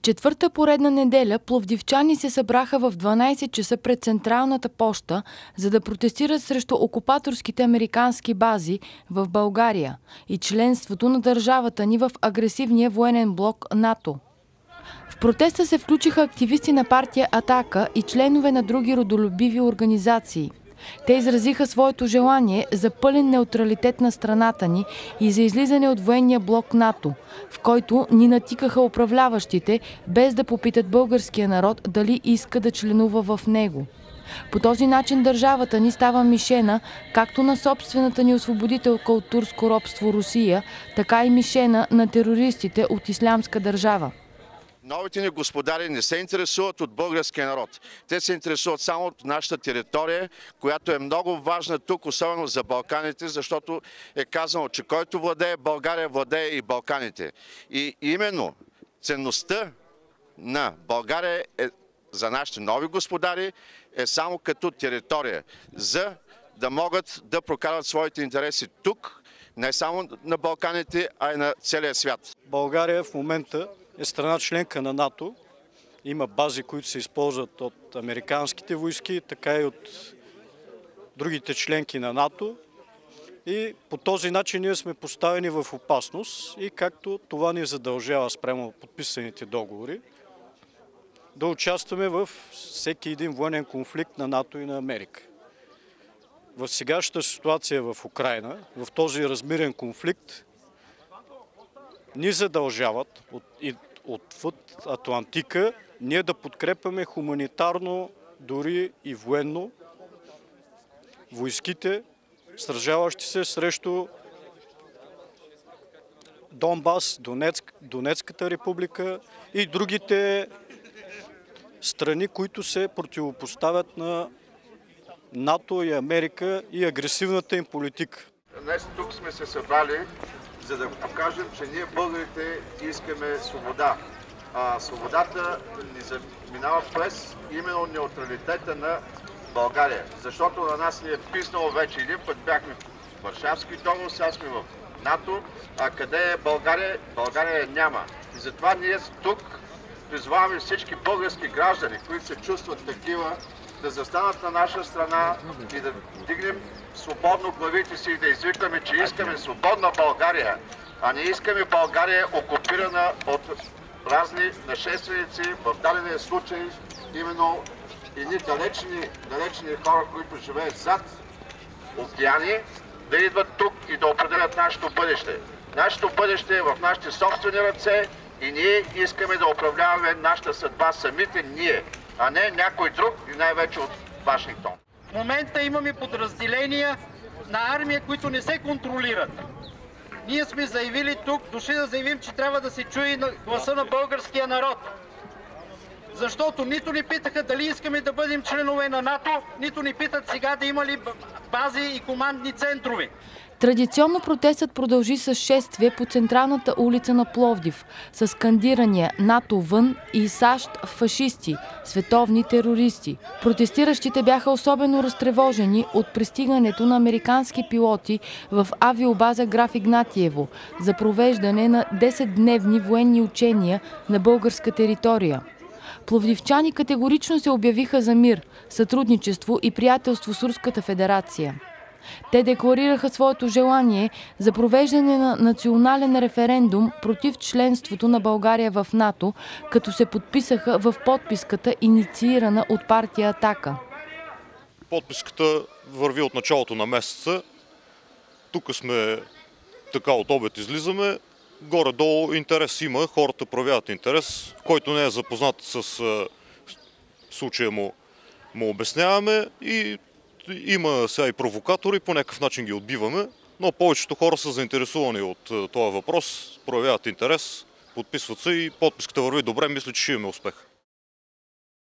Четвърта поредна неделя пловдивчани се събраха в 12 часа пред Централната поща, за да протестират срещу окупаторските американски бази в България и членството на държавата ни в агресивния военен блок НАТО. В протеста се включиха активисти на партия „Атака“ и членове на други родолюбиви организации. Те изразиха своето желание за пълен неутралитет на страната ни и за излизане от военния блок НАТО, в който ни натикаха управляващите, без да попитат българския народ дали иска да членува в него. По този начин държавата ни става мишена както на собствената ни освободителка от турско робство Русия, така и мишена на терористите от Ислямска държава. Новите ни господари не се интересуват от българския народ. Те се интересуват само от нашата територия, която е много важна тук, особено за Балканите, защото е казано, че който владее България, владее и Балканите. И именно ценността на България за нашите нови господари е само като територия, за да могат да прокарват своите интереси тук, не само на Балканите, а и на целия свят. България в момента е страна членка на НАТО. Има бази, които се използват от американските войски, така и от другите членки на НАТО. И по този начин ние сме поставени в опасност и както това ни задължава спрямо подписаните договори, да участваме в всеки един военен конфликт на НАТО и на Америка. В сегашната ситуация в Украйна, в този размирен конфликт, ни задължават отвъд Атлантика ние да подкрепяме хуманитарно, дори и военно, войските, сражаващи се срещу Донбас, Донецката република и другите страни, които се противопоставят на НАТО и Америка и агресивната им политика. Днес тук сме се събрали, за да покажем, че ние българите искаме свобода. Свободата ни минава през именно неутралитета на България. Защото на нас ни е писнало вече един път, бяхме в Варшавски договор, сега сме в НАТО, а къде е България? България няма. И затова ние тук призваваме всички български граждани, които се чувстват такива, да застанат на наша страна и да вдигнем свободно главите си и да извикаме, че искаме свободна България, а не искаме България окупирана от разни нашественици, в дадения случай именно едни далечни хора, които живеят зад океани, да идват тук и да определят нашето бъдеще. Нашето бъдеще е в нашите собствени ръце и ние искаме да управляваме нашата съдба самите ние, а не някой друг и най-вече от Вашингтон. В момента имаме подразделения на армия, които не се контролират. Ние сме заявили тук, дошли да заявим, че трябва да се чуе гласа на българския народ. Защото нито ни питаха дали искаме да бъдем членове на НАТО, нито ни питат сега да има ли бази и командни центрове. Традиционно протестът продължи с шествие по централната улица на Пловдив, с скандирания „НАТО вън“ и „САЩ фашисти, световни терористи“. Протестиращите бяха особено разтревожени от пристигането на американски пилоти в авиобаза Граф Игнатиево за провеждане на 10-дневни военни учения на българска територия. Пловдивчани категорично се обявиха за мир, сътрудничество и приятелство с Руската федерация. Те декларираха своето желание за провеждане на национален референдум против членството на България в НАТО, като се подписаха в подписката, инициирана от партия „Атака“. Подписката върви от началото на месеца. Тук сме така от обед излизаме. Горе-долу интерес има, хората проявяват интерес, който не е запознат с случая му обясняваме и има сега и провокатори, по някакъв начин ги отбиваме, но повечето хора са заинтересувани от този въпрос, проявяват интерес, подписват се и подписката върви добре, мисля, че ще имаме успех.